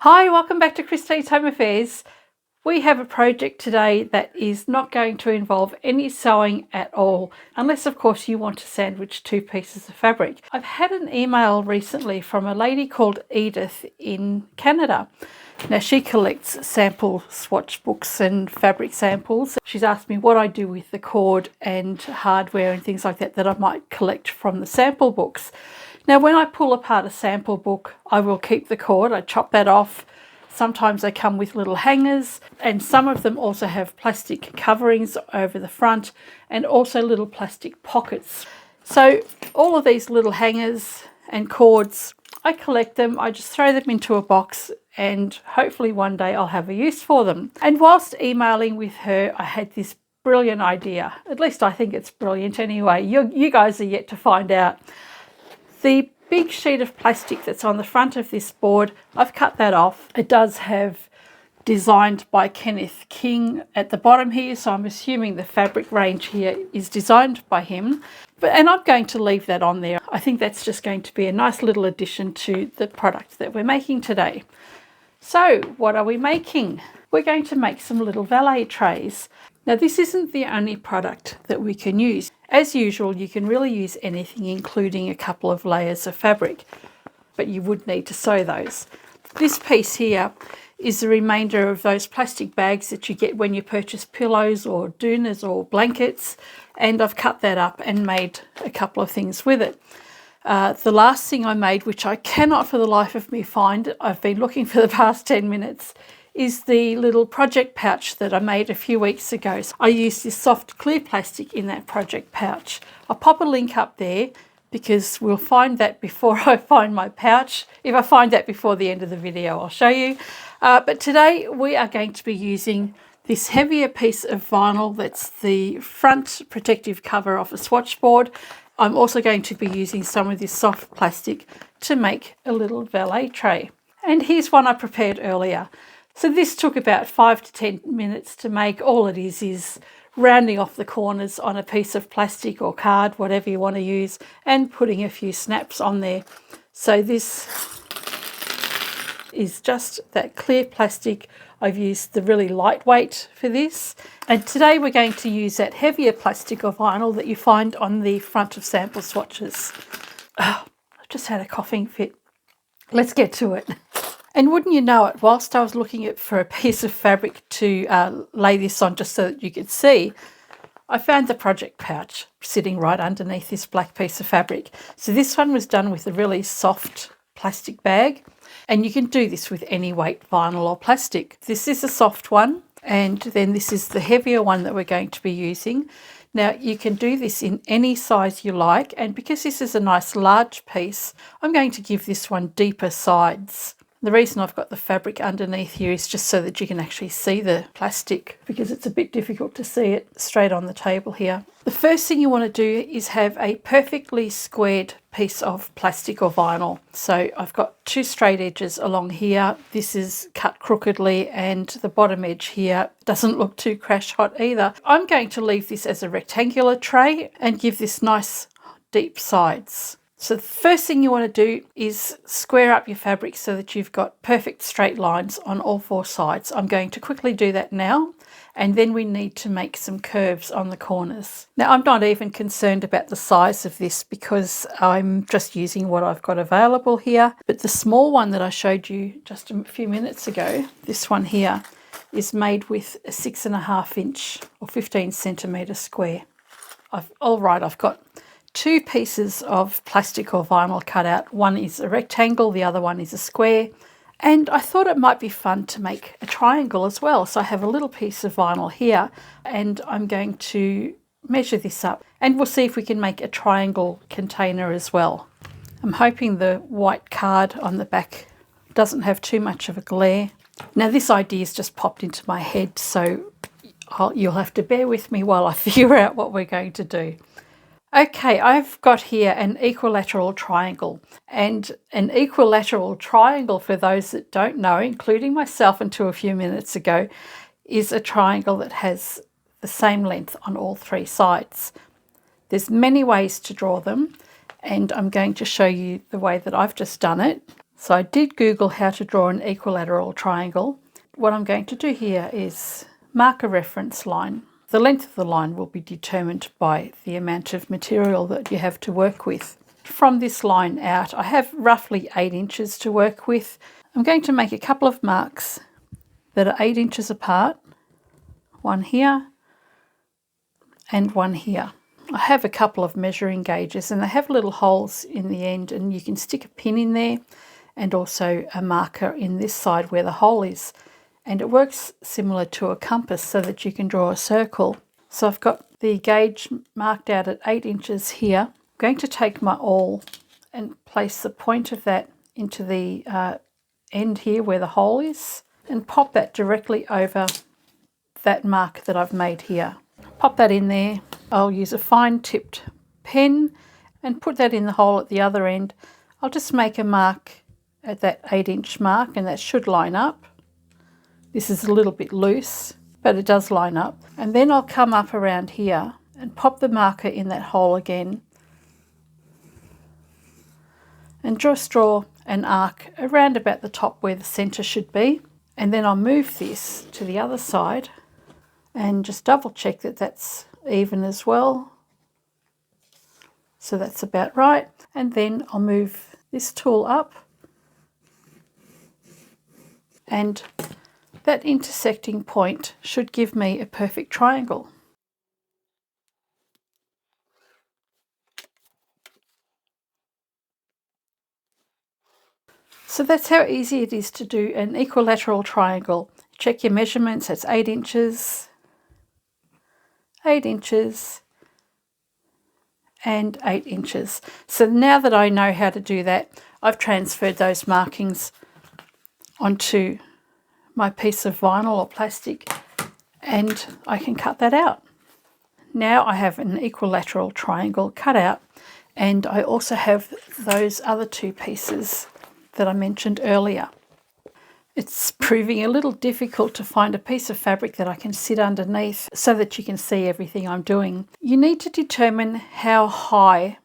Hi, welcome back to Christine's Home Affairs. We have a project today that is not going to involve any sewing at all, unless of course you want to sandwich two pieces of fabric. I've had an email recently from a lady called Edith in Canada. Now she collects sample swatch books and fabric samples. She's asked me what I do with the cord and hardware and things like that I might collect from the sample books. Now when I pull apart a sample book, I will keep the cord, I chop that off. Sometimes they come with little hangers, and some of them also have plastic coverings over the front and also little plastic pockets. So all of these little hangers and cords, I collect them, I just throw them into a box, and hopefully one day I'll have a use for them. And whilst emailing with her, I had this brilliant idea. At least I think it's brilliant anyway. You guys are yet to find out. The big sheet of plastic that's on the front of this board, I've cut that off. It does have designed by Kenneth King at the bottom here, so I'm assuming the fabric range here is designed by him. And I'm going to leave that on there. I think that's just going to be a nice little addition to the product that we're making today. So what are we making? We're going to make some little valet trays. Now this isn't the only product that we can use. As usual, you can really use anything, including a couple of layers of fabric, but you would need to sew those. This piece here is the remainder of those plastic bags that you get when you purchase pillows or doonas or blankets, and I've cut that up and made a couple of things with it. The last thing I made, which I cannot for the life of me find, I've been looking for the past 10 minutes, is the little project pouch that I made a few weeks ago. So I used this soft clear plastic in that project pouch. I'll pop a link up there because we'll find that before I find my pouch. If I find that before the end of the video, I'll show you. But today we are going to be using this heavier piece of vinyl that's the front protective cover of a swatch board. I'm also going to be using some of this soft plastic to make a little valet tray. And here's one I prepared earlier. So this took about 5 to 10 minutes to make. All it is rounding off the corners on a piece of plastic or card, whatever you want to use, and putting a few snaps on there. So this is just that clear plastic. I've used the really lightweight for this. And today we're going to use that heavier plastic or vinyl that you find on the front of sample swatches. Oh, I've just had a coughing fit. Let's get to it. And wouldn't you know it, whilst I was looking for a piece of fabric to lay this on just so that you could see, I found the project pouch sitting right underneath this black piece of fabric. So this one was done with a really soft plastic bag, and you can do this with any weight vinyl or plastic. This is a soft one, and then this is the heavier one that we're going to be using. Now you can do this in any size you like, and because this is a nice large piece, I'm going to give this one deeper sides. The reason I've got the fabric underneath here is just so that you can actually see the plastic, because it's a bit difficult to see it straight on the table here. The first thing you want to do is have a perfectly squared piece of plastic or vinyl. So I've got two straight edges along here. This is cut crookedly, and the bottom edge here doesn't look too crash hot either. I'm going to leave this as a rectangular tray and give this nice deep sides. So the first thing you want to do is square up your fabric so that you've got perfect straight lines on all four sides. I'm going to quickly do that now, and then we need to make some curves on the corners. Now I'm not even concerned about the size of this because I'm just using what I've got available here. But the small one that I showed you just a few minutes ago, this one here, is made with a 6.5 inch or 15 centimetre square. I've got two pieces of plastic or vinyl cut out. One is a rectangle, the other one is a square. And I thought it might be fun to make a triangle as well. So I have a little piece of vinyl here, and I'm going to measure this up, and we'll see if we can make a triangle container as well. I'm hoping the white card on the back doesn't have too much of a glare. Now this idea's just popped into my head, so you'll have to bear with me while I figure out what we're going to do. Okay, I've got here an equilateral triangle, and an equilateral triangle, for those that don't know, including myself until a few minutes ago, is a triangle that has the same length on all three sides. There's many ways to draw them, and I'm going to show you the way that I've just done it. So I did Google how to draw an equilateral triangle. What I'm going to do here is mark a reference line. The length of the line will be determined by the amount of material that you have to work with. From this line out, I have roughly 8 inches to work with. I'm going to make a couple of marks that are 8 inches apart. One here and one here. I have a couple of measuring gauges and they have little holes in the end, and you can stick a pin in there and also a marker in this side where the hole is. And it works similar to a compass so that you can draw a circle. So I've got the gauge marked out at 8 inches here. I'm going to take my awl and place the point of that into the end here where the hole is and pop that directly over that mark that I've made here. Pop that in there. I'll use a fine tipped pen and put that in the hole at the other end. I'll just make a mark at that 8-inch mark, and that should line up. This is a little bit loose, but it does line up. And then I'll come up around here and pop the marker in that hole again and just draw an arc around about the top where the centre should be. And then I'll move this to the other side and just double check that that's even as well. So that's about right. And then I'll move this tool up, and that intersecting point should give me a perfect triangle. So that's how easy it is to do an equilateral triangle. Check your measurements, that's 8 inches, 8 inches, and 8 inches. So now that I know how to do that, I've transferred those markings onto my piece of vinyl or plastic, and I can cut that out. Now I have an equilateral triangle cut out, and I also have those other 2 pieces that I mentioned earlier. It's proving a little difficult to find a piece of fabric that I can sit underneath so that you can see everything I'm doing. You need to determine how high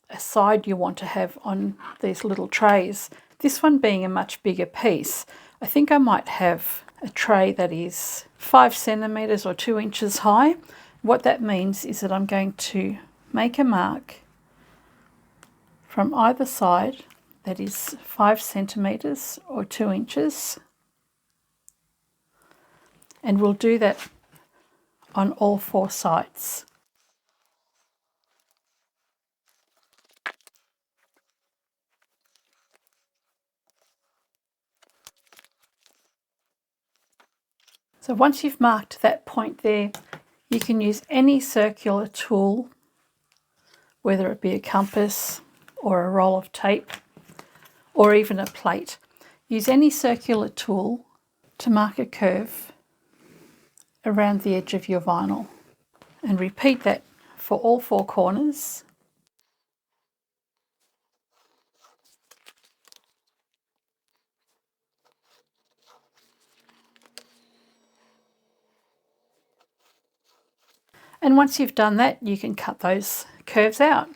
a side you want to have on these little trays. This one being a much bigger piece, I think I might have a tray that is 5 centimetres or 2 inches high. What that means is that I'm going to make a mark from either side that is 5 centimetres or 2 inches, and we'll do that on all 4 sides. So once you've marked that point there, you can use any circular tool, whether it be a compass or a roll of tape or even a plate. Use any circular tool to mark a curve around the edge of your vinyl, and repeat that for all 4 corners. And once you've done that, you can cut those curves out.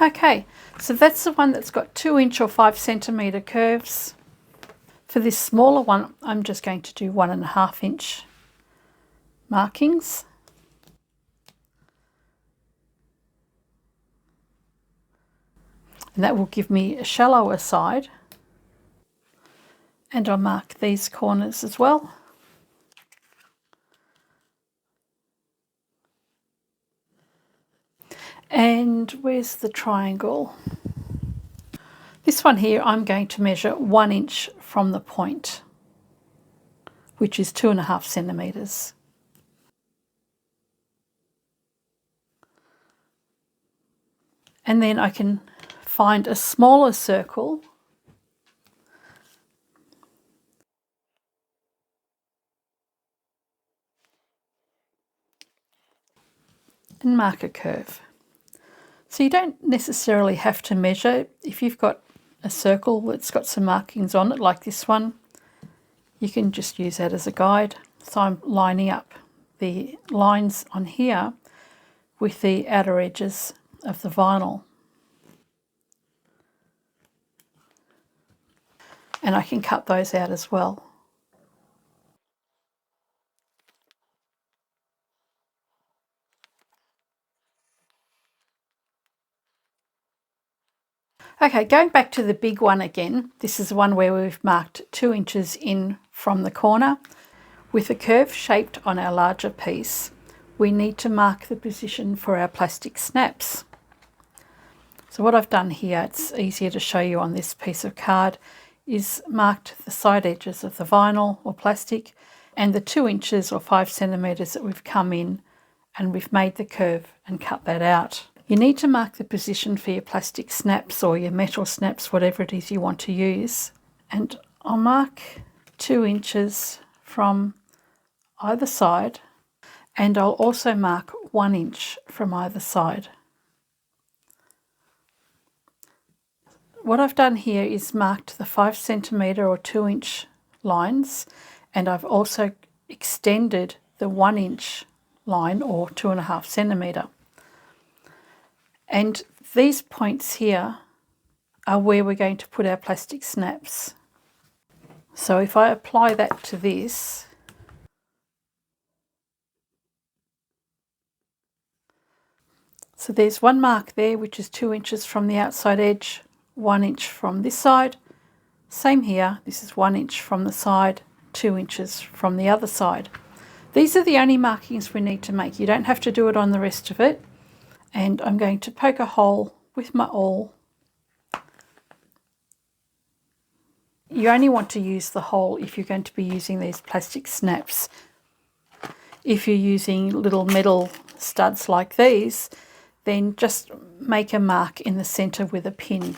Okay, so that's the one that's got 2 inch or 5 centimetre curves. For this smaller one, I'm just going to do 1.5 inch markings. And that will give me a shallower side. And I'll mark these corners as well. And where's the triangle? This one here, I'm going to measure 1 inch from the point, which is 2.5 centimetres. And then I can find a smaller circle and mark a curve. So you don't necessarily have to measure. If you've got a circle that's got some markings on it like this one, You can just use that as a guide. So I'm lining up the lines on here with the outer edges of the vinyl. And I can cut those out as well. Okay, going back to the big one again, this is the one where we've marked 2 inches in from the corner. With the curve shaped on our larger piece, we need to mark the position for our plastic snaps. So what I've done here, it's easier to show you on this piece of card, is marked the side edges of the vinyl or plastic and the 2 inches or 5 centimetres that we've come in, and we've made the curve and cut that out. You need to mark the position for your plastic snaps or your metal snaps, whatever it is you want to use. And I'll mark 2 inches from either side, and I'll also mark 1 inch from either side. What I've done here is marked the 5 centimetre or 2 inch lines, and I've also extended the 1 inch line or 2.5 centimetre. And these points here are where we're going to put our plastic snaps. So if I apply that to this, so there's one mark there which is 2 inches from the outside edge, 1 inch from this side. Same here, this is 1 inch from the side, 2 inches from the other side. These are the only markings we need to make. You don't have to do it on the rest of it. And I'm going to poke a hole with my awl. You only want to use the hole if you're going to be using these plastic snaps. If you're using little metal studs like these, then just make a mark in the centre with a pin.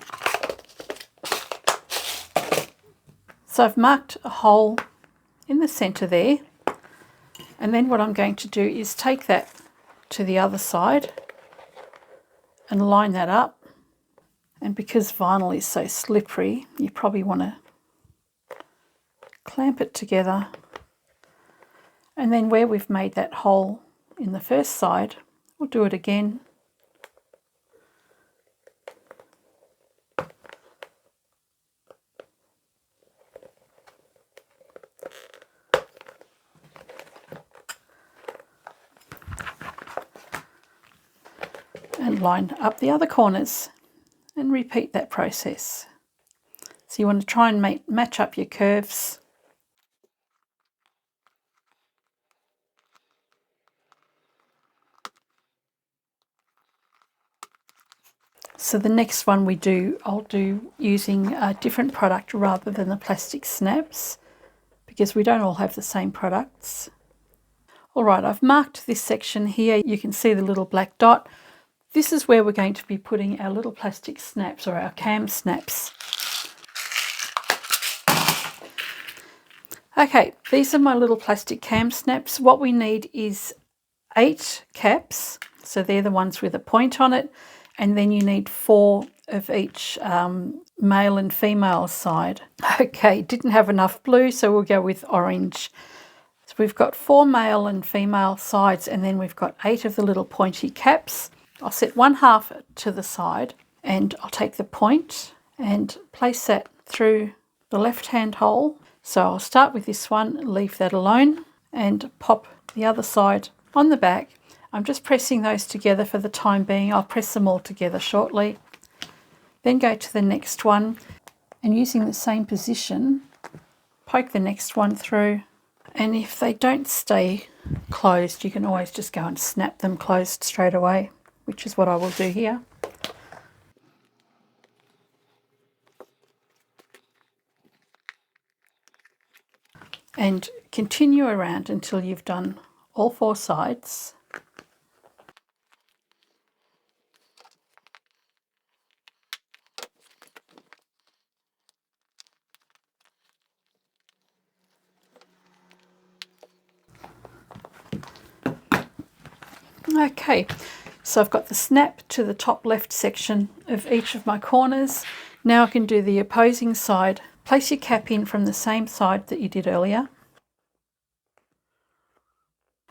So I've marked a hole in the centre there, and then what I'm going to do is take that to the other side and line that up. And because vinyl is so slippery, you probably want to clamp it together, and then where we've made that hole in the first side, we'll do it again. And line up the other corners and repeat that process. So you want to try and match up your curves. So the next one I'll do using a different product rather than the plastic snaps, because we don't all have the same products. All right, I've marked this section here. You can see the little black dot. This is where we're going to be putting our little plastic snaps or our cam snaps. Okay, these are my little plastic cam snaps. What we need is 8 caps. So they're the ones with a point on it. And then you need 4 of each male and female side. Okay, didn't have enough blue, so we'll go with orange. So we've got 4 male and female sides, and then we've got 8 of the little pointy caps. I'll set 1/2 to the side, and I'll take the point and place that through the left-hand hole. So I'll start with this one, leave that alone, and pop the other side on the back. I'm just pressing those together for the time being. I'll press them all together shortly. Then go to the next one, and using the same position, poke the next one through. And if they don't stay closed, you can always just go and snap them closed straight away, which is what I will do here. And continue around until you've done all 4 sides. Okay, so I've got the snap to the top left section of each of my corners. Now I can do the opposing side Place your cap in from the same side that you did earlier.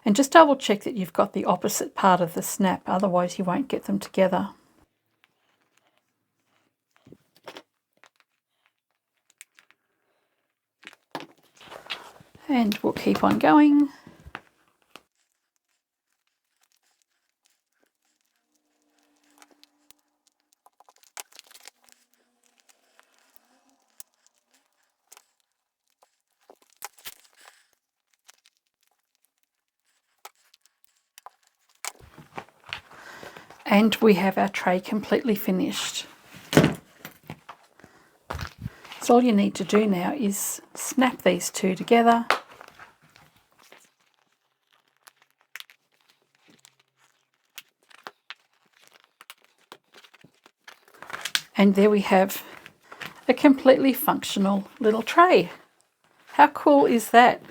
And just double check that you've got the opposite part of the snap, otherwise you won't get them together. And we'll keep on going. And we have our tray completely finished. So all you need to do now is snap these two together. And there we have a completely functional little tray. How cool is that?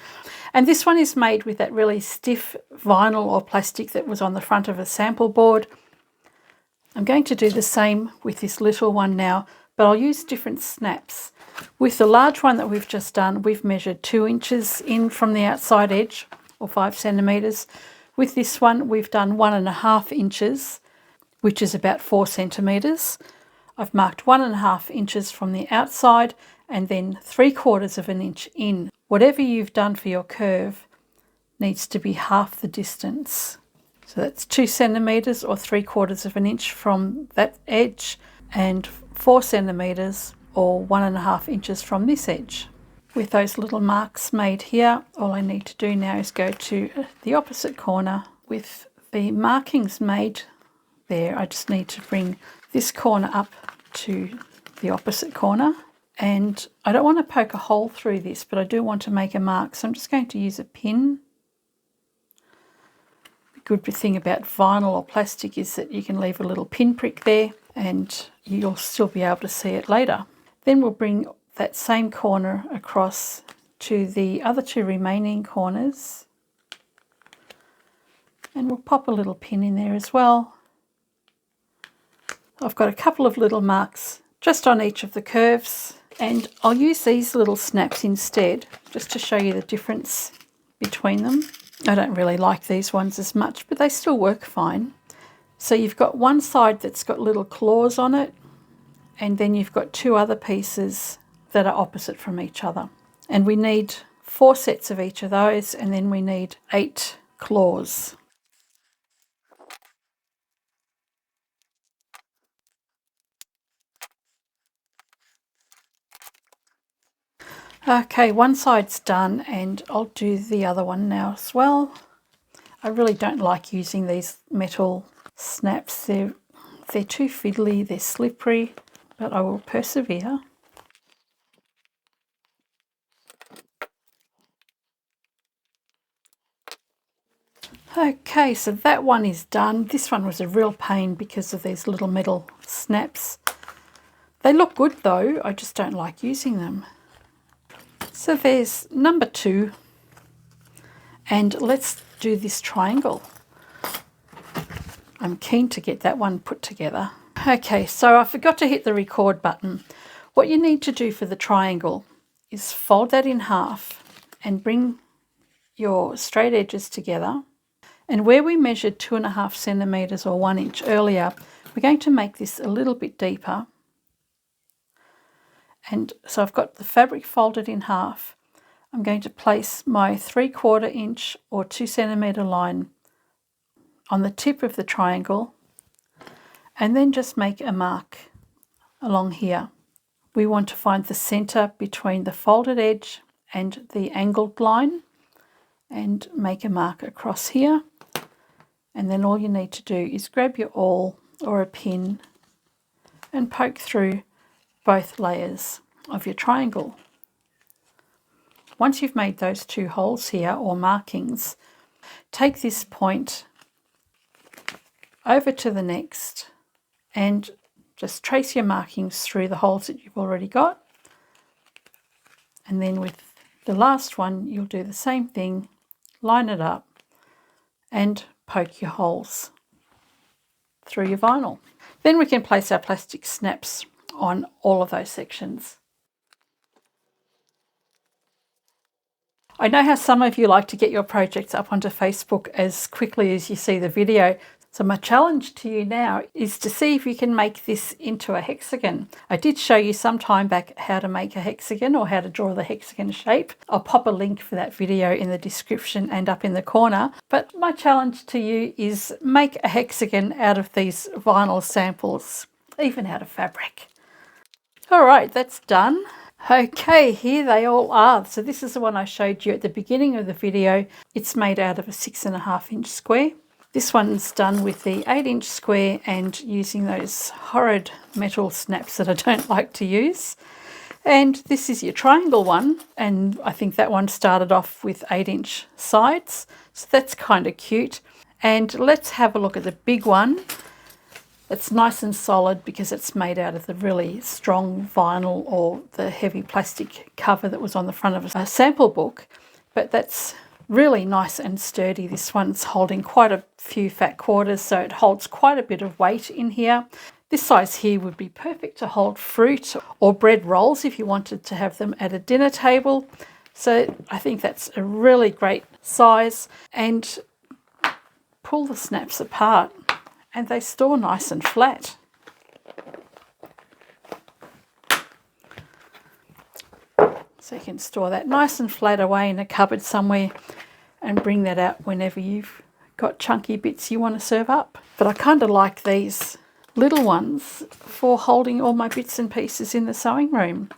And this one is made with that really stiff vinyl or plastic that was on the front of a sample board. I'm going to do the same with this little one now, but I'll use different snaps. With the large one that we've just done, we've measured 2 inches in from the outside edge, or 5 centimetres. With this one, we've done 1.5 inches, which is about 4 centimetres. I've marked 1.5 inches from the outside and then 3/4 of an inch in. Whatever you've done for your curve needs to be half the distance. So that's 2 centimetres or 3/4 of an inch from that edge and 4 centimetres or 1.5 inches from this edge. With those little marks made here, all I need to do now is go to the opposite corner. With the markings made there, I just need to bring this corner up to the opposite corner. And I don't want to poke a hole through this, but I do want to make a mark. So I'm just going to use a pin. The good thing about vinyl or plastic is that you can leave a little pin prick there and you'll still be able to see it later. Then we'll bring that same corner across to the other 2 remaining corners. And we'll pop a little pin in there as well. I've got a couple of little marks just on each of the curves, and I'll use these little snaps instead just to show you the difference between them. I don't really like these ones as much, but they still work fine. So you've got one side that's got little claws on it, and then you've got 2 other pieces that are opposite from each other. And we need 4 sets of each of those, and then we need 8 claws. Okay, one side's done and I'll do the other one now as well. I really don't like using these metal snaps. They're too fiddly, they're slippery, but I will persevere. Okay, so that one is done. This one was a real pain because of these little metal snaps. They look good though, I just don't like using them. So there's number 2, and let's do this triangle. I'm keen to get that one put together. Okay, so I forgot to hit the record button. What you need to do for the triangle is fold that in half and bring your straight edges together. And where we measured 2.5 centimetres or 1 inch earlier, we're going to make this a little bit deeper. And so I've got the fabric folded in half. I'm going to place my 3/4 inch or 2 centimetre line on the tip of the triangle and then just make a mark along here. We want to find the centre between the folded edge and the angled line and make a mark across here. And then all you need to do is grab your awl or a pin and poke through both layers of your triangle. Once you've made those 2 holes here or markings, take this point over to the next and just trace your markings through the holes that you've already got. And then with the last one, you'll do the same thing, line it up and poke your holes through your vinyl. Then we can place our plastic snaps on all of those sections. I know how some of you like to get your projects up onto Facebook as quickly as you see the video. So my challenge to you now is to see if you can make this into a hexagon. I did show you some time back how to make a hexagon or how to draw the hexagon shape. I'll pop a link for that video in the description and up in the corner. But my challenge to you is make a hexagon out of these vinyl samples, even out of fabric. All right, that's done. Okay, here they all are. So this is the one I showed you at the beginning of the video. It's made out of a 6.5-inch square. This one's done with the 8-inch square and using those horrid metal snaps that I don't like to use. And this is your triangle one, and I think that one started off with 8-inch sides. So that's kind of cute. And let's have a look at the big one. It's nice and solid because it's made out of the really strong vinyl or the heavy plastic cover that was on the front of a sample book. But that's really nice and sturdy. This one's holding quite a few fat quarters, so it holds quite a bit of weight in here. This size here would be perfect to hold fruit or bread rolls if you wanted to have them at a dinner table. So I think that's a really great size. And pull the snaps apart and they store nice and flat. So you can store that nice and flat away in a cupboard somewhere and bring that out whenever you've got chunky bits you want to serve up. But I kind of like these little ones for holding all my bits and pieces in the sewing room.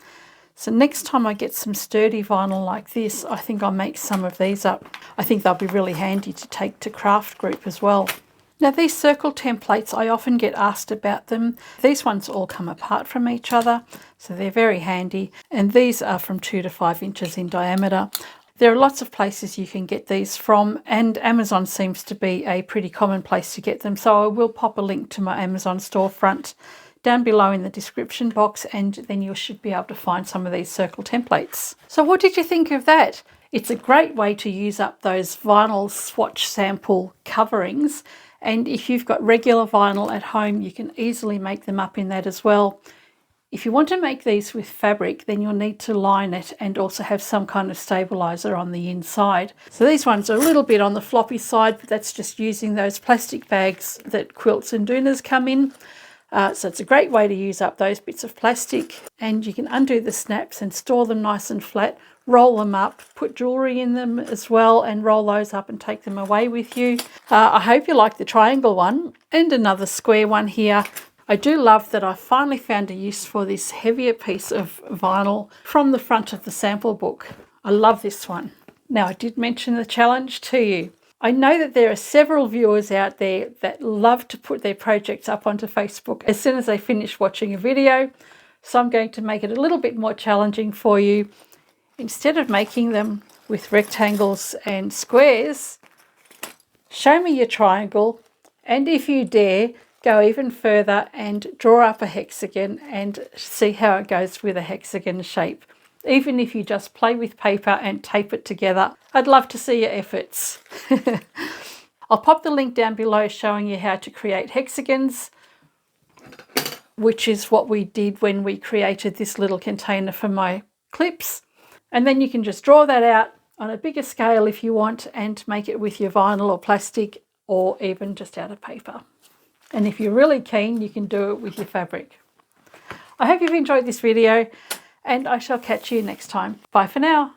So next time I get some sturdy vinyl like this, I think I'll make some of these up. I think they'll be really handy to take to craft group as well. Now these circle templates, I often get asked about them. These ones all come apart from each other, so they're very handy. And these are from 2 to 5 inches in diameter. There are lots of places you can get these from, and Amazon seems to be a pretty common place to get them. So I will pop a link to my Amazon storefront down below in the description box, and then you should be able to find some of these circle templates. So what did you think of that? It's a great way to use up those vinyl swatch sample coverings. And if you've got regular vinyl at home, you can easily make them up in that as well. If you want to make these with fabric, then you'll need to line it and also have some kind of stabilizer on the inside. So these ones are a little bit on the floppy side, but that's just using those plastic bags that quilts and doonas come in. So it's a great way to use up those bits of plastic, and you can undo the snaps and store them nice and flat, roll them up, put jewellery in them as well, and roll those up and take them away with you. I hope you like the triangle one and another square one here. I do love that I finally found a use for this heavier piece of vinyl from the front of the sample book. I love this one. Now I did mention the challenge to you. I know that there are several viewers out there that love to put their projects up onto Facebook as soon as they finish watching a video. So I'm going to make it a little bit more challenging for you. Instead of making them with rectangles and squares, show me your triangle, and if you dare, go even further and draw up a hexagon and see how it goes with a hexagon shape. Even if you just play with paper and tape it together, I'd love to see your efforts. I'll pop the link down below showing you how to create hexagons, which is what we did when we created this little container for my clips. And then you can just draw that out on a bigger scale if you want and make it with your vinyl or plastic or even just out of paper. And if you're really keen, you can do it with your fabric. I hope you've enjoyed this video, and I shall catch you next time. Bye for now.